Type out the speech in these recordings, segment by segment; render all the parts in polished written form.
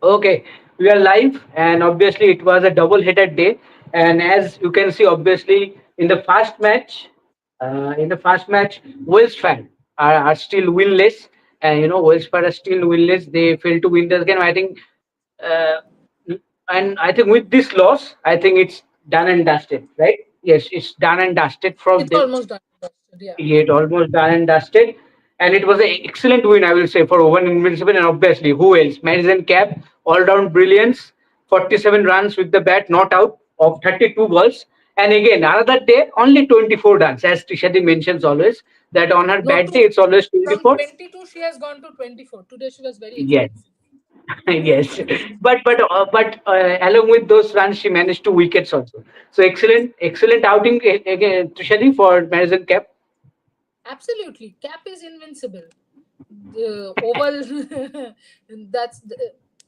Okay, we are live, and obviously it was a double-headed day. And as you can see, obviously in the first match, Welsh Fire are still winless, and Welsh Fire are still winless. They failed to win this game. Uh, and I think with this loss, I think it's done and dusted, right? Yes, it's done and dusted from It's them. almost done. Yeah. Yet almost done and dusted. And it was an excellent win, I will say, for Oval Invincible. And obviously, who else? Madison Kapp, all round brilliance, 47 runs with the bat, not out of 32 balls. And again, another day, only 24 runs, as Trishadi mentions always, that on her No, bad day, it's always from 24. 22 she has gone to 24. Today she was very Yes, expensive. yes. But along with those runs, she managed two wickets also. So excellent outing again, Trishadi, for Madison Kapp. Absolutely. Cap is invincible. The oval that's the,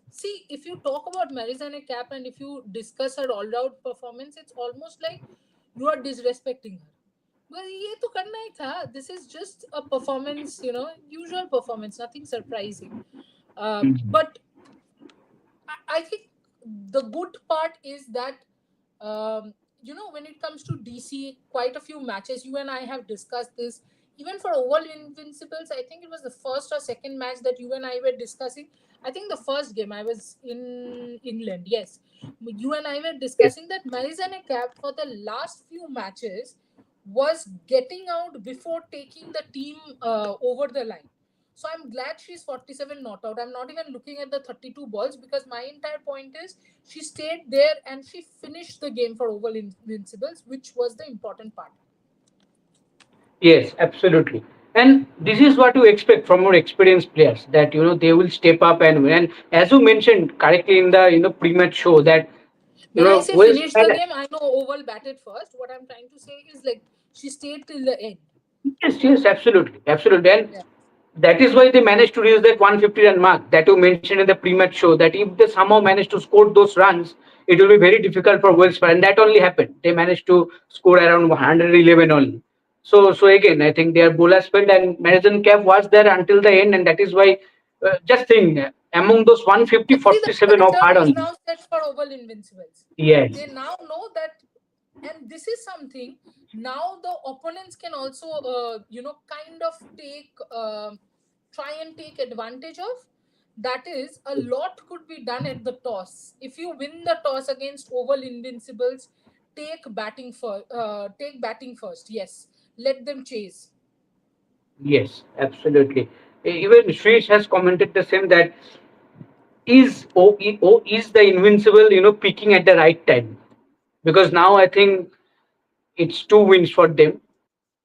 see, if you talk about Marizane Cap and if you discuss her all round performance, it's almost like you are disrespecting her. Well, ये तो करना ही था. This is just a performance, usual performance, nothing surprising. But I think the good part is that when it comes to DC, quite a few matches. You and I have discussed this. Even for Oval Invincibles, I think it was the first or second match that you and I were discussing. I think the first game I was in England. Yes, you and I were Yes. discussing that Marizane Cap for the last few matches was getting out before taking the team over the line. So I'm glad she's 47 not out. I'm not even looking at the 32 balls because my entire point is she stayed there and she finished the game for Oval Invincibles, which was the important part. Yes, absolutely. And this is what you expect from our experienced players, that they will step up and win. And as you mentioned correctly in the pre-match show, that When I say Will finish the Smith. game, I know Oval batted first. What I'm trying to say is like she stayed till the end. Yes, absolutely, absolutely. And Yeah. that is why they managed to reach that 150 run mark that you mentioned in the pre-match show. That if they somehow manage to score those runs, it will be very difficult for Wales. And that only happened. They managed to score around 111 only. So again, I think their bowler spelled and Madison Cap was there until the end, and that is why. Just think, among those 150, Actually, the 47 off hard pattern is only. now set for Oval Invincibles. Yes, They now know that, and this is something now the opponents can also, kind of try and take advantage of. That is, a lot could be done at the toss. If you win the toss against Oval Invincibles, take batting first. Yes, let them chase. yes, absolutely. Even Shrish has commented the same, that is the invincible peaking at the right time, because now I think it's two wins for them.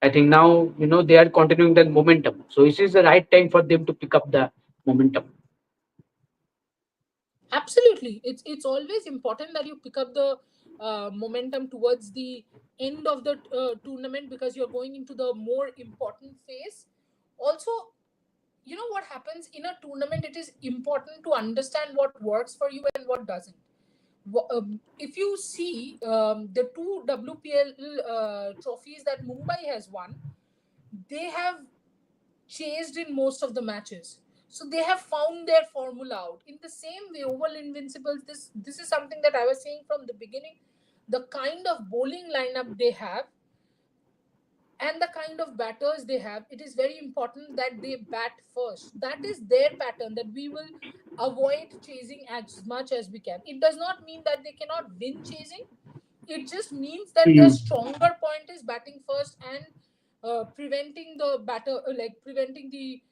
I think now they are continuing the momentum, so this is the right time for them to pick up the momentum. Absolutely, it's always important that you pick up the momentum towards the end of the tournament because you're going into the more important phase. Also, you know what happens in a tournament, it is important to understand what works for you and what doesn't. If you see the two WPL trophies that Mumbai has won, they have chased in most of the matches. So they have found their formula out. In the same way, Oval Invincibles, this is something that I was saying from the beginning. The kind of bowling lineup they have and the kind of batters they have, it is very important that they bat first. That is their pattern, that we will avoid chasing as much as we can. It does not mean that they cannot win chasing. It just means that their Hmm. stronger point is batting first and preventing the preventing the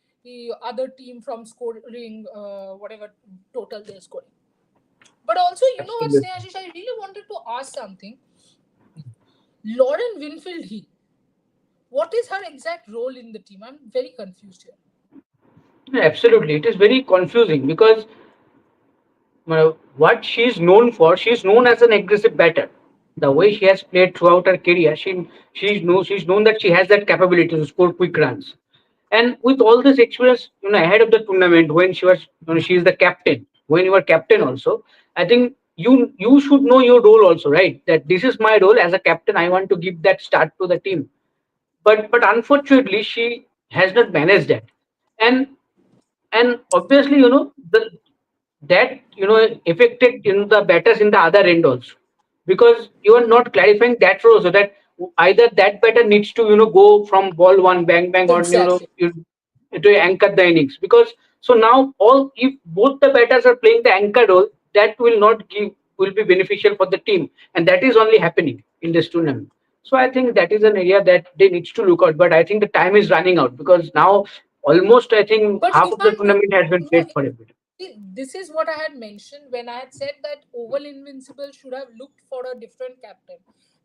other team from scoring whatever total they're scoring. But also, you know what, Absolutely. Snehashish, I really wanted to ask something. Lauren Winfield Heath, what is her exact role in the team? I'm very confused here. Yeah, absolutely, it is very confusing because what she's known as an aggressive batter. The way she has played throughout her career, she's known that she has that capability to score quick runs. And with all this experience, ahead of the tournament, when she was, she's the captain. When you are captain, also, I think you should know your role also, right? That this is my role as a captain. I want to give that start to the team. But unfortunately, she has not managed that. And and obviously, the that affected the batters in the other end also, because you are not clarifying that role, so that either that batter needs to go from ball one bang bang, or Exactly. to anchor the innings, because so now all, if both the batters are playing the anchor role, that will not give, will be beneficial for the team, and that is only happening in this tournament. So I think that is an area that they needs to look out, but I think the time is running out, because now almost I think But half if of the I'm to, tournament has been no, played for a bit. see, this is what I had mentioned when I had said that Oval Invincible should have looked for a different captain.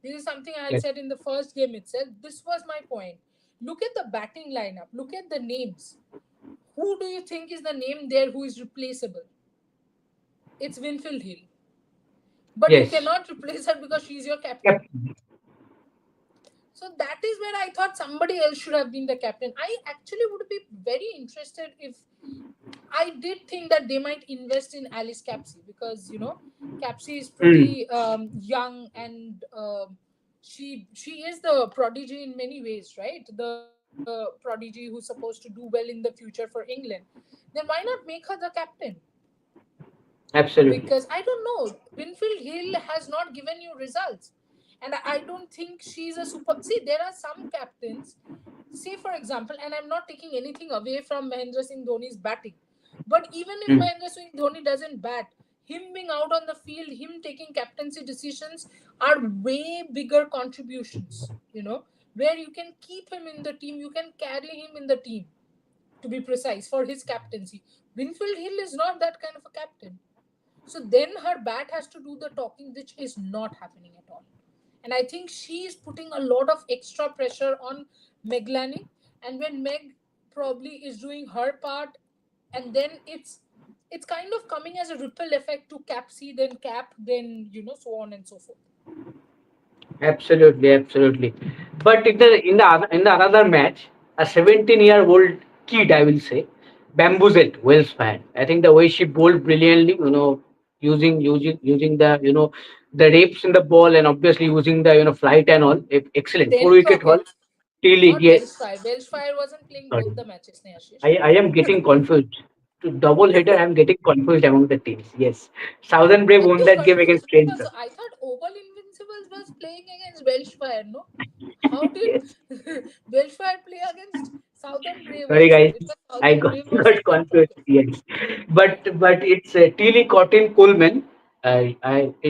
This is something I had Yes. said in the first game itself. This was my point. Look at the batting lineup. Look at the names. Who do you think is the name there who is replaceable? It's Winfield Hill. But you Yes. cannot replace her because she's your Yep. captain. So that is where I thought somebody else should have been the captain. I actually would be very interested if I did think that they might invest in Alice Capsey because Capsey is Mm. pretty young and she is the prodigy in many ways, right? The prodigy who's supposed to do well in the future for England. Then why not make her the captain? Absolutely. Because I don't know, Winfield Hill has not given you results, and I don't think she's a super. See, there are some captains. Say for example, and I'm not taking anything away from Mahendra Singh Dhoni's batting, but even if Mm. Mahendra Singh Dhoni doesn't bat, him being out on the field, him taking captaincy decisions are way bigger contributions. Where you can keep him in the team, you can carry him in the team. To be precise, for his captaincy, Winfield Hill is not that kind of a captain. So then her bat has to do the talking, which is not happening at all. And I think she is putting a lot of extra pressure on Meg Lanning. And when Meg probably is doing her part, and then it's kind of coming as a ripple effect to Capsy, then Cap, then so on and so forth. Absolutely, absolutely. But in the another match, a 17-year-old kid, I will say, bamboozled Welsh Fire. I think the way she bowled brilliantly, using the the rapes in the ball, and obviously using the flight and all. Excellent. Four Then wicket haul. Crockett, Till not yeah, Welsh Fire. Welsh Fire wasn't playing sorry. both the matches, Neashish. I am getting confused. To double header, I am getting confused among the teams. Yes, Southern Brave Are won you that game against confused? Because Trent. I thought Oval Invincibles was playing against Welsh Fire, no? How did Yes. Welsh Fire play against Southern Brave Sorry, also? guys. It was I Southern got, Brave got versus Ken confused. Crockett. Yes, Yeah. but it's Tilly Cotton Coleman.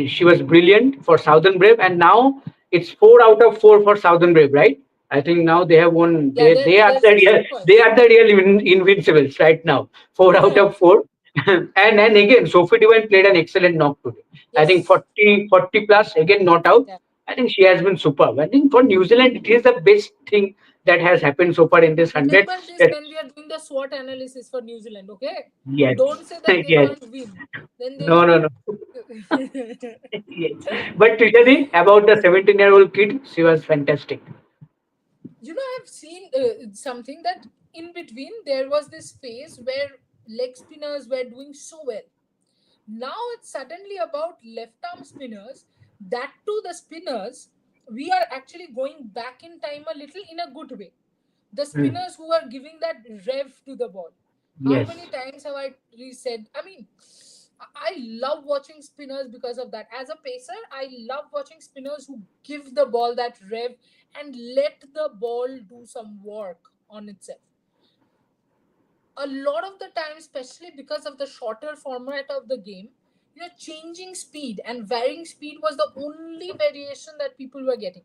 She was brilliant for Southern Brave, and now it's 4 out of 4 for Southern Brave, right? I think now they have won. Yeah, They are they're the 16 they points. are the real invincibles right now. 4 out of 4, and again Sophie Devine played an excellent knock today. I think Yes. 40 plus again not out. Yeah. I think she has been superb. I think for New Zealand it is the best thing that has happened so far in this 100. Remember this when we are doing the SWOT analysis for New Zealand, okay? Yes, Don't say that they yes. can't win. Then they No, will. no, no. Yes. But Trishadi, about the 17-year-old kid, she was fantastic. I've seen something that in between there was this phase where leg spinners were doing so well. Now it's suddenly about left arm spinners. That too, the spinners, we are actually going back in time a little in a good way. The Hmm. spinners who are giving that rev to the ball. How many Yes. times have I said? I mean, I love watching spinners because of that. As a pacer, I love watching spinners who give the ball that rev and let the ball do some work on itself. A lot of the time, especially because of the shorter format of the game, changing speed and varying speed was the only variation that people were getting.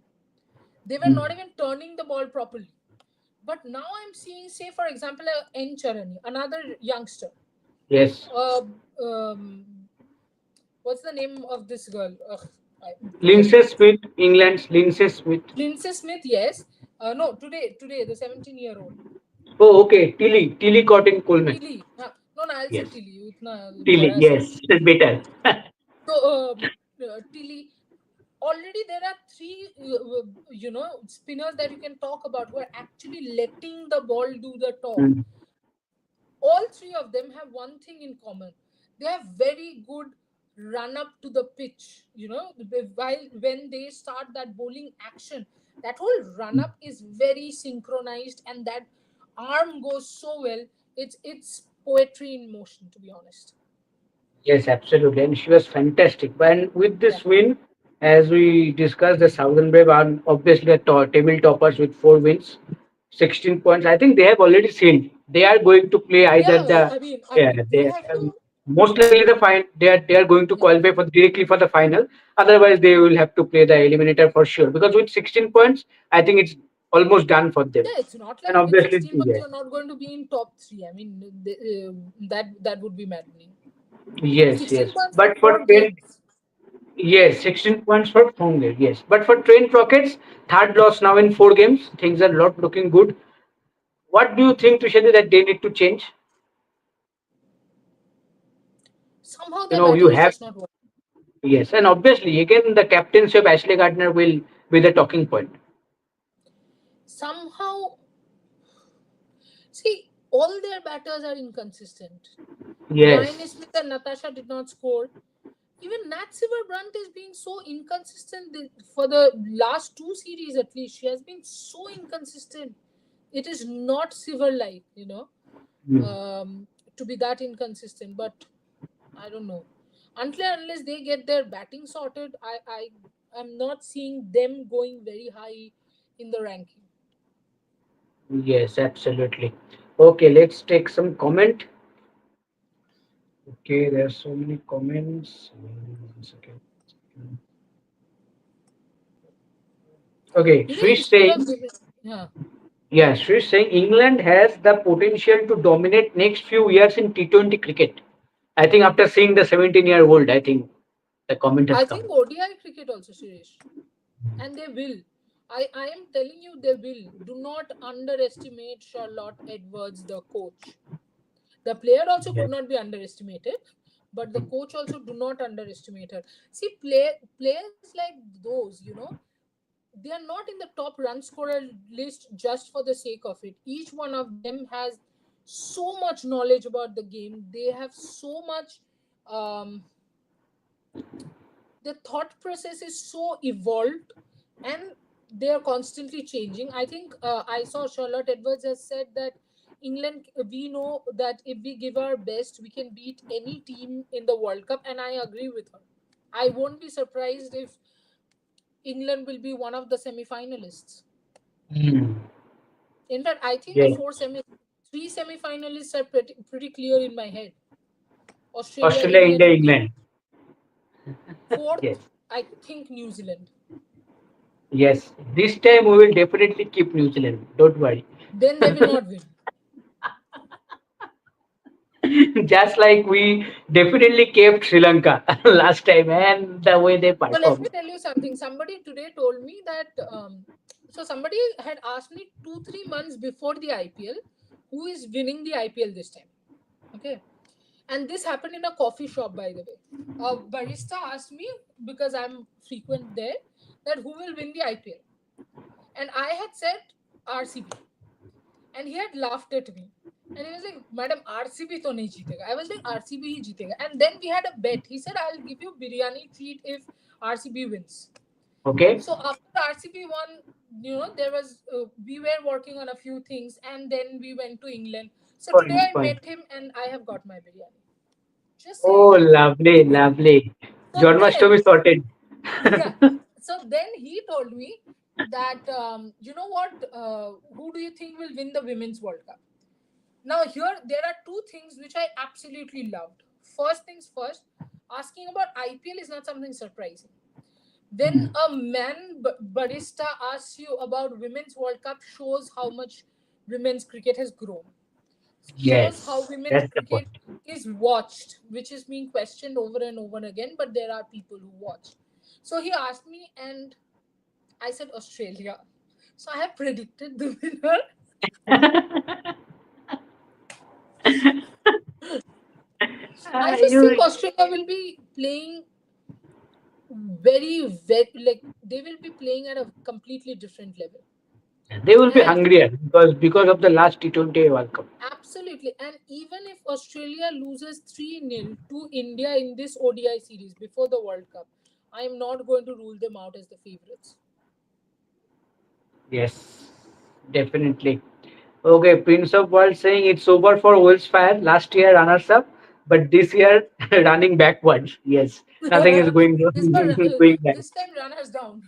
They were Hmm. not even turning the ball properly. But now I'm seeing, say, for example, N. Charani, another youngster. Yes. Uh, um, what's the name of this girl? Ugh, forget Lindsay it. Smith, England's Lindsay Smith. Lindsay Smith, yes. No, today, the 17-year-old. Oh, okay. Tilly Cotton Coleman. Tilly. No, no, I'll say Yes. Tilly. Itna Tilly, बड़ा सा. yes. Better. So, Tilly, already there are three, spinners that you can talk about who are actually letting the ball do the talk. Hmm. All three of them have one thing in common. They have very good run up to the pitch. While when they start that bowling action, that whole run up is very synchronized, and that arm goes so well. It's poetry in motion, to be honest. Yes, absolutely. And she was fantastic. And with Yeah. this win, as we discussed, the Southern Brave are obviously the table toppers with 4 wins, 16 points. I think they have already seen they are going to play either Yeah, the yeah, they they have to. most likely the fine they are going to Yeah, qualify for directly for the final. Otherwise, they will have to play the eliminator for sure. Because with 16 points, I think it's almost done for them. yeah. It's not And like with obviously, 16 points yes, you're not going to be in top three. I mean, that would be maddening. yes, 16 yes. points for But for four 10, games. yes, 16 points for Pongal, yes. But for Trent Rockets, third loss now in 4 games. Things are not looking good. What do you think, Tushadi, that they need to change? Somehow You their know, you batting is have, just not working. yes, and obviously, again, the captaincy of Ashley Gardner will be the talking point. Somehow, see, all their batters are inconsistent. Bryony Yes, Smith and Natasha did not score. Even Nat Silver Brunt is being so inconsistent for the last two series at least. She has been so inconsistent. It is not Silver like, mm, um, to be that inconsistent. But I don't know. Unless they get their batting sorted, I am not seeing them going very high in the ranking. yes, absolutely. Okay, let's take some comment. Okay, there's so many comments. 1 second. Okay, You know, Srish instead of saying, giving, yeah, yeah, Srish saying England has the potential to dominate next few years in T20 cricket. I think after seeing the 17-year-old, I think the comment has I come. think ODI cricket also, Suresh, and they will. I am telling you, they will. Do not underestimate Charlotte Edwards, the coach. The player also Yeah. could not be underestimated, but the coach also do not underestimate her. See, players like those, they are not in the top run scorer list just for the sake of it. Each one of them has so much knowledge about the game. They have so much. Um, the thought process is so evolved, and they are constantly changing. I think I saw Charlotte Edwards has said that England, we know that if we give our best, we can beat any team in the World Cup, and I agree with her. I won't be surprised if England will be one of the semi-finalists. Mm. In fact, I think the Yeah. three semi-finalists are pretty clear in my head. Australia, Australia, England, India, India. England. Yes. Fourth, I think New Zealand. Yes. This time we will definitely keep New Zealand. Don't worry. Then they will not win. Just like we definitely kept Sri Lanka last time and the way they So let me performed. tell you something. Somebody today told me that. So somebody had asked me 2 3 months before the IPL, who is winning the IPL this time. Okay, and this happened in a coffee shop, by the way. A barista asked me, because I'm frequent there, that who will win the IPL, and I had said RCB, and he had laughed at me. And he was like, Madam, RCB to nahi jeetega. I was like, RCB hi jeetega. And then we had a bet. He said, I'll give you biryani treat if RCB wins. Okay? So after RCB won, there was we were working on a few things, and then we went to England. So today Fine, I fine. met him, and I have got my biryani. Just Oh, saying. lovely, lovely. So then, Janmashtami sorted. yeah. So then he told me that you know what? Who do you think will win the Women's World Cup? Now here there are two things which I absolutely loved. First things first, asking about IPL is not something surprising. When Hmm. a man barista asks you about Women's World Cup, shows how much women's cricket has grown. Shows how Yes, women's that's the cricket point. is watched, which is being questioned over and over again, but there are people who watch. So he asked me, and I said Australia. So I have predicted the winner. I just think You, Australia will be playing very, like they will be playing at a completely different level. they will be And hungrier because of the last T20 World Cup. absolutely, and even if Australia loses 3-0 to India in this ODI series before the World Cup, I am not going to rule them out as the favorites. Yes, definitely. Okay, Prince of World saying it's over for Welsh Fire. Last year runners up. but this year running backwards. Yes, nothing is going this one, going back. this time runners down.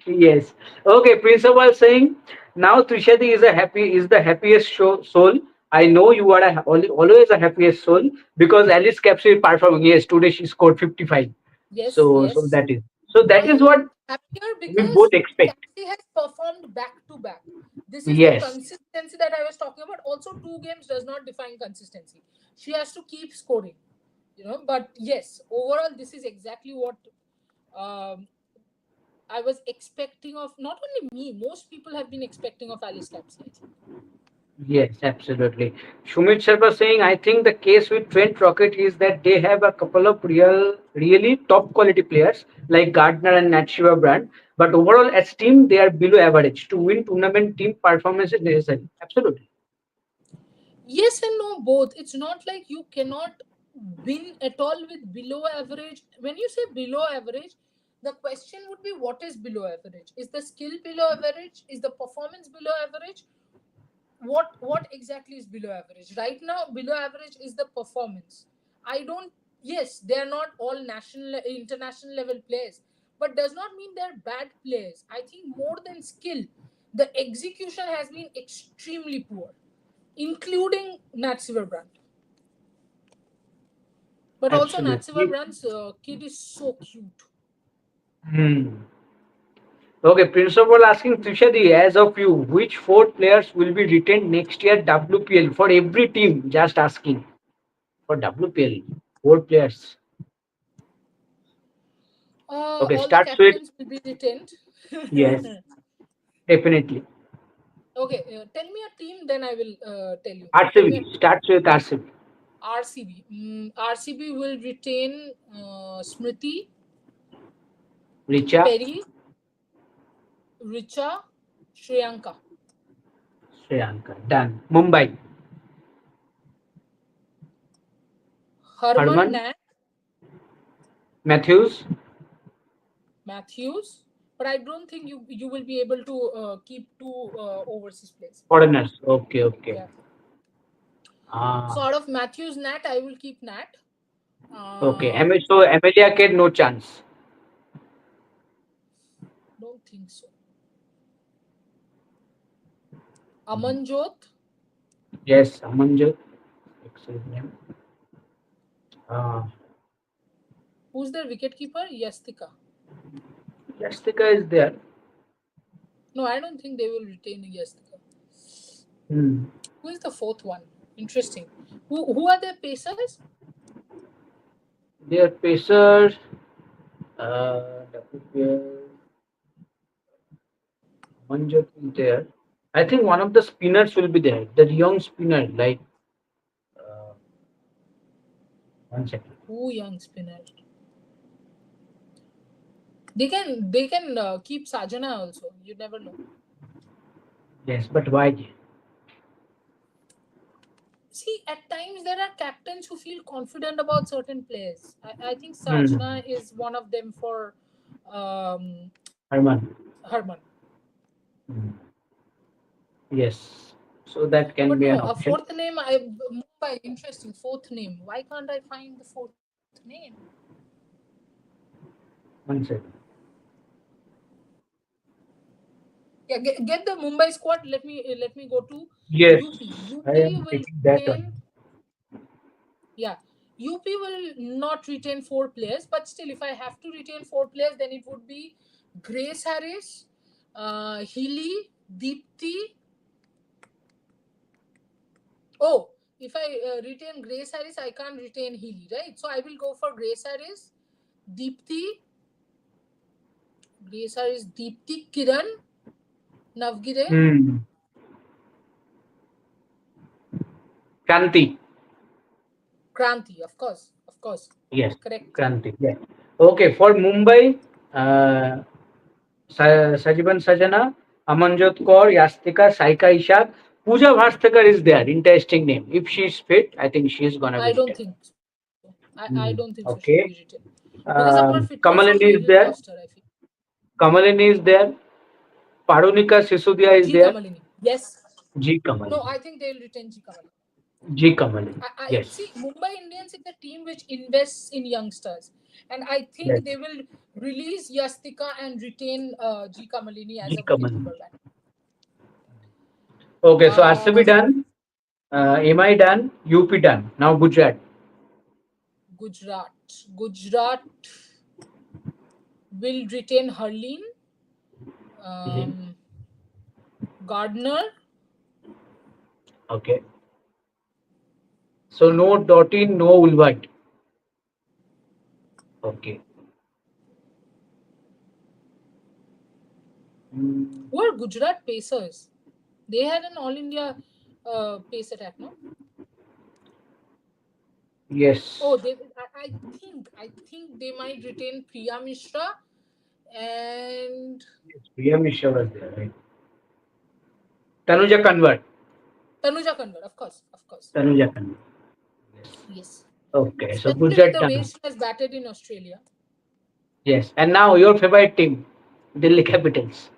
Yes. Okay, principal saying now Trishadi is a happy is the happiest soul. I know you are always a happiest soul because Alice Capsule performing. Yes, today she scored 55. Yes, So yes. that is I am what happier we both because expect. Cassie has performed back to back. This is the Yes, consistency that I was talking about. Also, two games does not define consistency. She has to keep scoring, But yes, overall, this is exactly what um, I was expecting of not only me, most people have been expecting of Alice Capsey, I think. yes, absolutely. Shumit Sharma saying, I think the case with Trent Rocket is that they have a couple of really top quality players like Gardner and Nat Shiva Brand, but overall as team they are below average. To win tournament, team performance is necessary. Absolutely, Yes and no, both. It's not like you cannot win at all with below average. When you say below average, the question would be what is below average? Is the skill below average? Is the performance below average? What exactly is below average? Right now, below average is the performance. I don't Yes, they are not all international level players, but does not mean they're bad players. I think more than skill, the execution has been extremely poor, including Nat Silverbrand. But also Nat absolutely. Silverbrand's kid is so cute. Hmm. Okay, Principal asking Trishadi, as of you, which four players will be retained next year WPL for every team? Just asking for WPL, four players. Okay, All the starts with captains will be retained. yes, definitely. Okay, tell me a team, then I will tell you. Tell me a RCB team. starts with RCB. RCB. RCB will retain Smriti, Richa, Perry, Richa, Shriyanka, Sriyanka. Done. Mumbai, Harman Harman, Nat, Matthews, Matthews. But I don't think you will be able to keep two overseas players. foreigners. Okay, okay. Yeah. Ah, So out of Matthews, Nat, I will keep Nat. okay. Uh, So Amelia Kid, no chance. don't think so. Amanjot. Yes, Amanjot. Excellent name. Ah, Who's their wicketkeeper? Yastika. Yastika is there. No, I don't think they will retain Yastika. Hmm. Who is the fourth one? Interesting. Who are their pacers? Their pacers. WPL, Amanjot is there. I think one of the spinners will be there. The young spinner, like uh, one second. Who young spinner? They can keep Sajana also. You never know. Yes, but why? See, at times there are captains who feel confident about certain players. I think Hmm. Sajana is one of them for Herman. Herman. Hmm. Yes. So that can But be no, an a option. fourth name, Mumbai, interesting. Fourth name. Why can't I find the fourth name? One second. Yeah, get the Mumbai squad. Let me go to Yes, UP. I UP am will taking that retain. on. Yeah, UP will not retain four players, but still, if I have to retain four players, then it would be Grace Harris, Healy, Deepti. Oh, if I retain Grace Harris, I can't retain Healy, right? So I will go for Grace Harris, Deepti, Grace Harris, Deepti, Kiran, Navgire, Hmm. Kranti. Kranti, of course, Yes, correct. Kranti. Yeah. Okay, for Mumbai, uh, Sajiban Sajana, Amanjot Kaur, Yastika, Saika Ishak, Pooja Bhastakar is there. Interesting name. If she's fit, I think she's gonna I be don't retained. think so. I don't Hmm. think so. She'll be Okay. written because of her fitness. Kamalini We will is there. lost her. I feel. Kamalini is there. Parunika Sisudia is G there. Kamalini. Yes. G No, Kamalini. I think they'll retain G Kamalini. G Kamalini. I see Yes. Mumbai Indians is a team which invests in youngsters, and I think they Yes. will release Yastika and retain G Kamalini as a G wicketkeeper Kamalini. batter. Okay, so RCB Um, done. MI done. UP done. Now Gujarat. Gujarat will retain Harleen, Mhm. um, Gardner, Okay. So no Dottin, no Ulvite. Okay. Mm, who are Gujarat Pacers. They had an All India pace attack, no? Oh, yes. I think they might retain Priya Mishra and Yes. Priya Mishra was there, right? Tanuja Kanwar. Tanuja Kanwar, of course, of course. Tanuja Kanwar. Yes. Yes. Okay. So Especially with Gujarat the way done. she has batted in Australia. Yes. And now your favorite team, Delhi Capitals.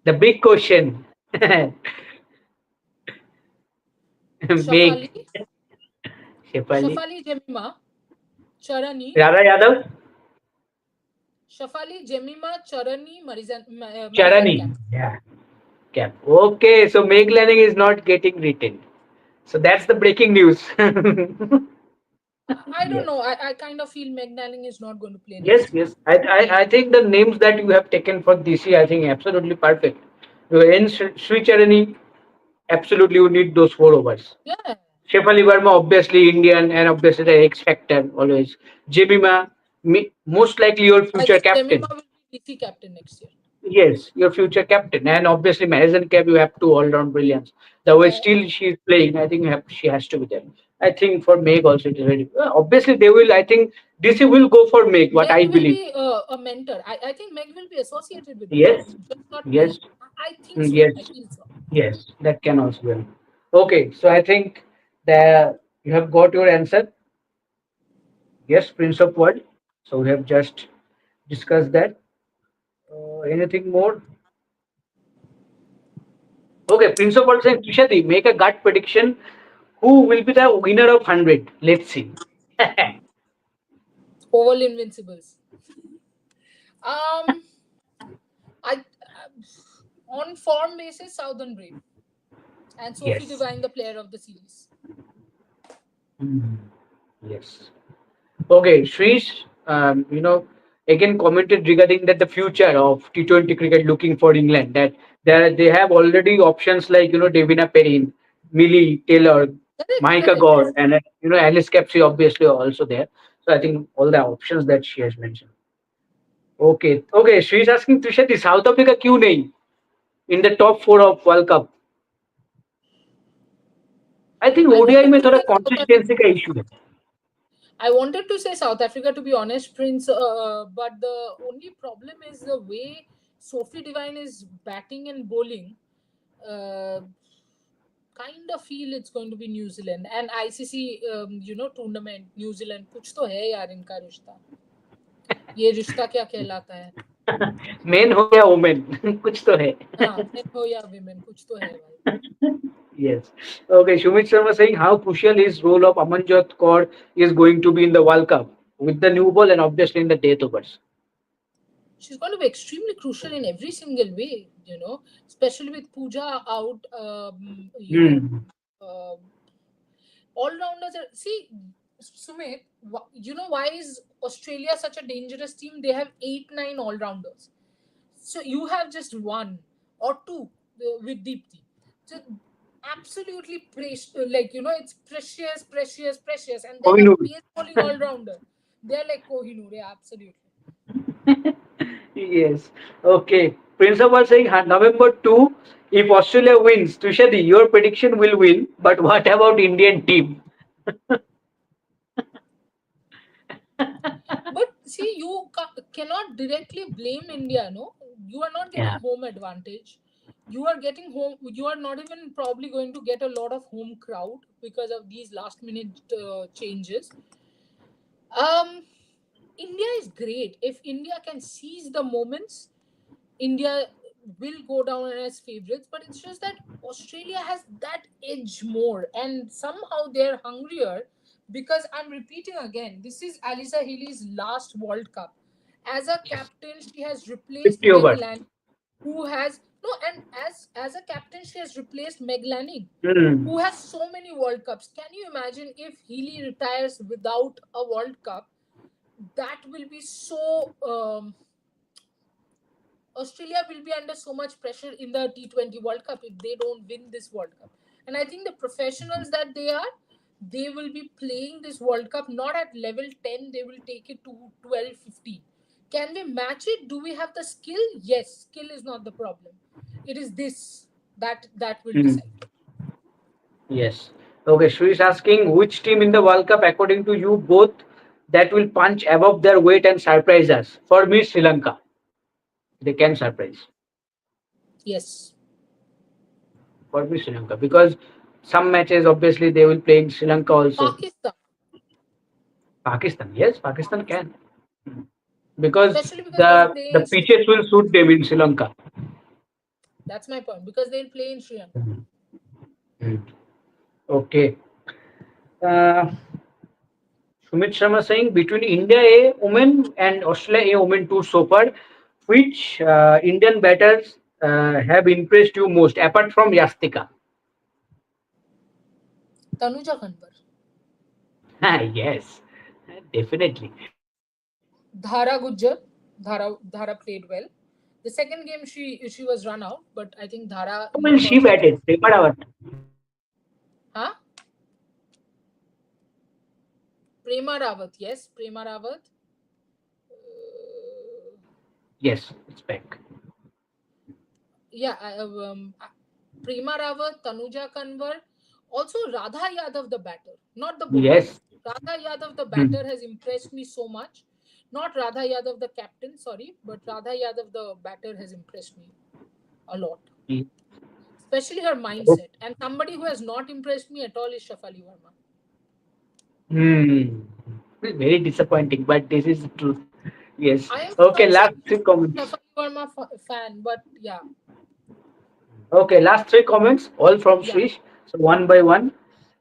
The big question. Shafali, Meg, Shefali, Shafali Jemima, Charani, Rara Yadav, Marizan Charani. Cap. Yeah. Cap. Okay. So Meg Lanning is not getting retained. So that's the breaking news. I don't Yes. know. I kind of feel Meg Lanning is not going to play Yes, next year. yes. I think the names that you have taken for this year, I think absolutely perfect. In Sri Charani, absolutely you need those 4 overs. Yeah. Shefali Verma, obviously Indian and obviously the X Factor always. Jemima, most likely your I future think Jemima captain. will be DC captain next year. Yes, your future captain. And obviously Madison Cap, you have two all-round brilliance. The way Yeah. still she's playing, I think she has to be there. I think for Meg also it is ready. Obviously they will, I think DC will go for Meg, what Meg I will believe. be a mentor. I think Meg will be associated with them, Yes, just not yes. playing. I think so. Yes, I feel so. yes, that can also be. Okay, so I think that you have got your answer. Yes, Prince of World. So we have just discussed that. Anything more? Okay, Prince of World saying Tushati, make a gut prediction. Who will be the winner of 100? Let's see. Oval Invincibles. Um, I on form basis, Southern Brave and Sophie Yes. Devine, the player of the series. Mm, yes. Okay, Shrish, again commented regarding that the future of T20 cricket looking for England, that they have already options like, Devina Perrin, Millie Taylor, Correct, Mahika correct. Gaur, and, Alice Capsey obviously also there. So I think all the options that she has mentioned. Okay, okay, Shrish asking Trishati, South Africa क्यों नहीं in the top four of World Cup? I think I ODI wanted में to थोड़ा say South Africa. consistency का issue है. I wanted to say South Africa, to be honest, Prince. But the only problem is the way Sophie Devine is batting and bowling. Uh, kind of feel it's going to be New Zealand and ICC, tournament. New Zealand. कुछ तो है यार इनका रिश्ता. ये रिश्ता क्या कहलाता है? मेन हो या वुमेन कुछ तो है. हाँ, men हो या women, कुछ तो है भाई. Yes. Okay, Shumit Sharma saying how crucial his role of Amanjot Kaur is going to be in the World Cup with the new ball and obviously in the death overs. She's going to be extremely crucial in every single way, especially with Pooja out, Hmm. uh, all rounders. See, Sumit, you know why is Australia such a dangerous team? They have 8, 9 all rounders. So you have just one or two with Deepthi. So absolutely precious, it's precious, precious, precious. And then a Kohinoor. pace bowling all rounder. They're like Kohinoor, yeah, absolutely. Yes. Okay. Principal saying November 2, if Australia wins, Tushadi, your prediction will win. But what about Indian team? But see, you cannot directly blame India, no? You are not Yeah. getting home advantage. You are getting home, you are not even probably going to get a lot of home crowd because of these last minute changes. Um, India is great. If India can seize the moments, India will go down as favorites, but it's just that Australia has that edge more, and somehow they're hungrier. Because I'm repeating again, this is Alisa Healy's last World Cup. As a Yes. captain, she has replaced 50 Meg over. Lanning, who has no, and as a captain, she has replaced Meg Lanning, Hmm. who has so many World Cups. Can you imagine if Healy retires without a World Cup? That will be so. Australia will be under so much pressure in the T20 World Cup if they don't win this World Cup. And I think the professionals that they are, they will be playing this World Cup not at level 10, they will take it to 12, 15. Can we match it? Do we have the skill? Yes, skill is not the problem. It is this that will Hmm. decide. Yes. Okay, Shri is asking which team in the World Cup, according to you, both that will punch above their weight and surprise us? For me, Sri Lanka. They can surprise. Yes. For me, Sri Lanka. Because some matches, obviously, they will play in Sri Lanka also. Pakistan. Pakistan. Yes, Pakistan can. Because Especially because they'll the play in Sri pitches will suit them in Sri Lanka. That's my point. Because they'll play in Sri Lanka. Mhm. Mm. Okay. Uh, Sumit Sharma saying between India A women and Australia A women tour so far, which Indian batters have impressed you most apart from Yastika? Tanuja Kanwar. Yes, definitely. Dhara Gujjar. Dhara played well. The second game she was run out, but I think Dhara How in the will she first game. batted? Premarawat. Huh? Prema Rawat, yes, Prema Rawat. Yes, it's back. Yeah, Prema Rawat, Tanuja Kanwar, also Radha Yadav the batter, not the bowler. Yes. Radha Yadav the Hmm. batter has impressed me so much. Not Radha Yadav the captain, sorry, but Radha Yadav the batter has impressed me a lot. Especially her mindset. And somebody who has not impressed me at all is Shafali Verma. Hmm. Very disappointing, but this is the truth. Yes. I am Okay, such a last three comments. Shafali Verma fan, but yeah, Okay, last three comments, all from yeah. Srish. So one by one.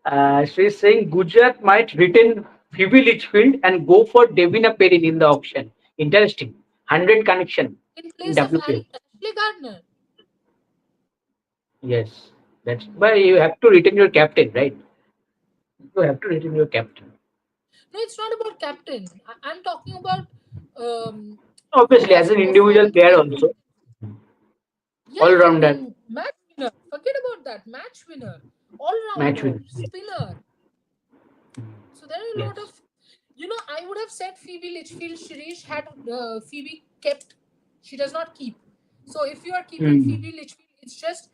Srish saying Gujarat might retain Phoebe Litchfield and go for Devina Perin in the auction. Interesting. 100 connection In in place of WPL. Ashley Gardner. Yes. That's why you have to retain your captain, right? You have to retain your captain. No, it's not about captain. I'm talking about Obviously, who as has an individual performed player well. also, all Yeah, rounder, match winner. Forget about that. Match winner, all match rounder, winner. Yes. spinner. So there are a lot Yes. of, I would have said Phoebe Litchfield Shirish had Phoebe kept. She does not keep. So if you are keeping Hmm. Phoebe Litchfield, it's just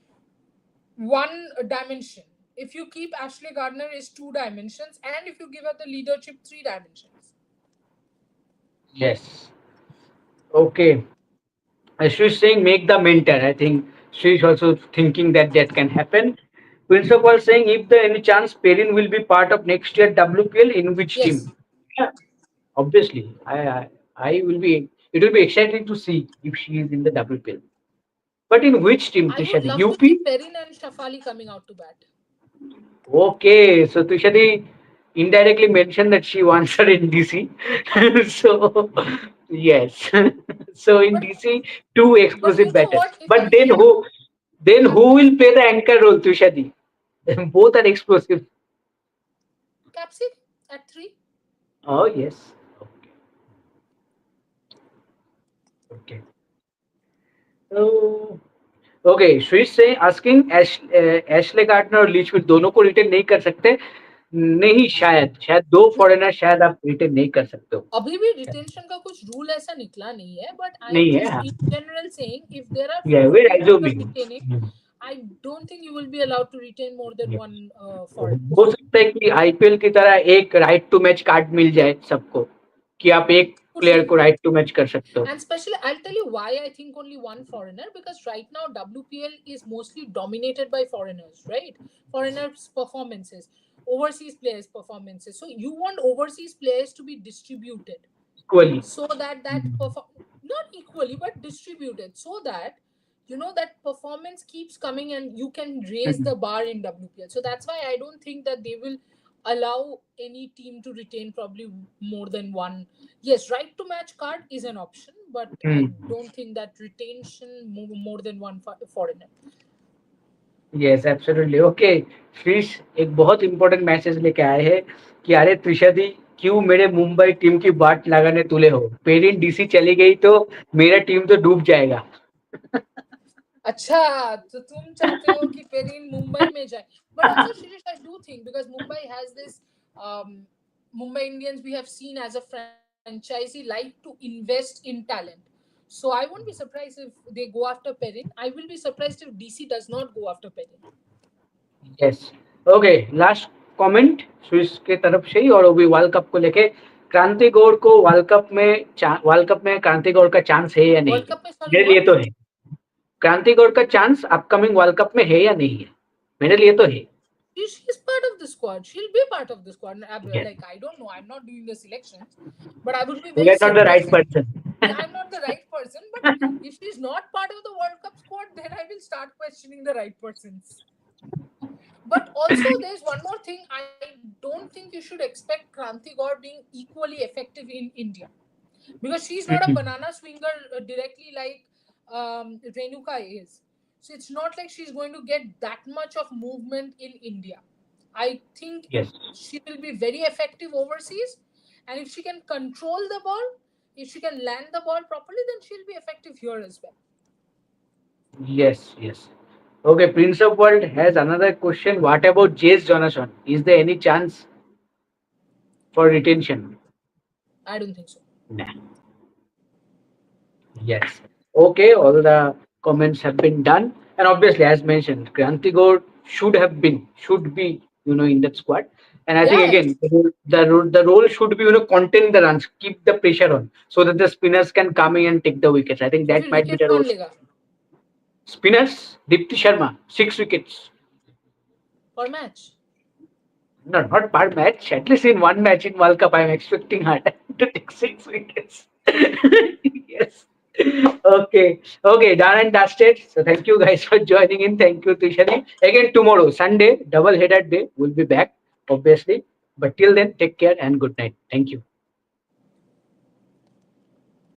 one dimension. If you keep Ashley Gardner, is two dimensions, and if you give her the leadership, three dimensions. Yes. Okay. She's saying make the mentor. I think she's also thinking that that can happen. Principal saying if there any chance Perrin will be part of next year WPL in which Yes, team? Yeah, obviously. I will be. It will be exciting to see if she is in the WPL. But in which team, I would Tushadi? love to see UP? Perrin and Shafali coming out to bat. Okay, so Tushadi indirectly mentioned that she wants her in DC. So yes. So in But DC, two but exclusive you know batters. what? If But you then see, who will play the anchor role, Tushadi? Both are explosive. Capsy at three. Oh yes. Okay. Okay. So okay, Swiss से asking Ashleigh Gardner और Litchfield दोनों को retain नहीं कर सकते नहीं शायद शायद दो फॉरेनर शायद आप रिटेन नहीं कर सकते हो अभी भी रिटेंशन का कुछ रूल ऐसा निकला नहीं है, बट आई एम नहीं है जस्ट हाँ in general saying if there are ये फोर वे पीपल राइजो यू भी are retaining, I don't think you will be allowed to retain more than Yes. one हो foreigners. सकता है कि आईपीएल की तरह एक राइट टू मैच कार्ड मिल जाए सबको कि आप एक Could प्लेयर be. को राइट टू मैच कर सकते हो And especially, I'll tell you why I think only one foreigner, because right now WPL is mostly dominated by foreigners, right? Foreigners' performances, overseas players' performances. So you want overseas players to be distributed equally so that not equally but distributed, so that that performance keeps coming and you can raise Mhm. the bar in WPL. So that's why I don't think that they will allow any team to retain probably more than one. Yes, right to match card is an option, but I Hmm. don't think that retention more than one foreigner. Yes absolutely okay. Fish एक बहुत important message लेके आए हैं कि अरे त्रिशा दी, क्यों मेरे Mumbai team की बाट लगाने तुले हो? पेरिन डीसी चली गई तो मेरा टीम तो डूब जाएगा। अच्छा, तो तुम चाहते हो कि पेरिन मुंबई में जाए, but also Shirish, I do think because Mumbai has this Mumbai Indians we have seen as a franchisee like to invest in talent. So I won't be surprised if they go after Perin. I will be surprised if DC does not go after Perin. Yes okay. Last comment Swiss के तरफ से ही, और वो भी world cup को लेके। क्रांति गौड़ को वर्ल्ड कप में क्रांति गौड़ का चांस है या नहीं World है? Cup में sorry मेरे लिए what? तो है। क्रांति गौड़ का चांस अपकमिंग वर्ल्ड कप में है या नहीं है? मेरे लिए तो है। She's part of the squad. She'll be part of the squad. Yes, Like I don't know. I'm not doing the selections, but I would be we very are not the right surprised. Person. Yeah, I'm not the right person, but if she's not part of the World Cup squad, then I will start questioning the right persons. But also, there's one more thing. I don't think you should expect Kranti Gaur being equally effective in India because she's not a banana swinger directly like Renuka is. So it's not like she's going to get that much of movement in India. I think yes, she will be very effective overseas, and if she can control the ball, if she can land the ball properly, then she'll be effective here as well. yes, yes. Okay, Prince of World has another question. What about Jace Jonathan? Is there any chance for retention? I don't think so. Nah. Yes. Okay, all the comments have been done. And obviously, as mentioned, Kranti Gaur should be, in that squad. And I think Yeah, again, the role should be, contain the runs, keep the pressure on, so that the spinners can come in and take the wickets. I think तो that फिर might be wicket the role. कौन लेगा Spinners, Dipti Sharma, 6 wickets. पर match No, not per match. At least in one match in World Cup, I'm expecting her to take 6 wickets. Yes. Okay. Okay. Done and dusted. So thank you guys for joining in. Thank you, Tushani. Again, tomorrow, Sunday, double headed day. We'll be back, obviously. But till then, take care and good night. Thank you.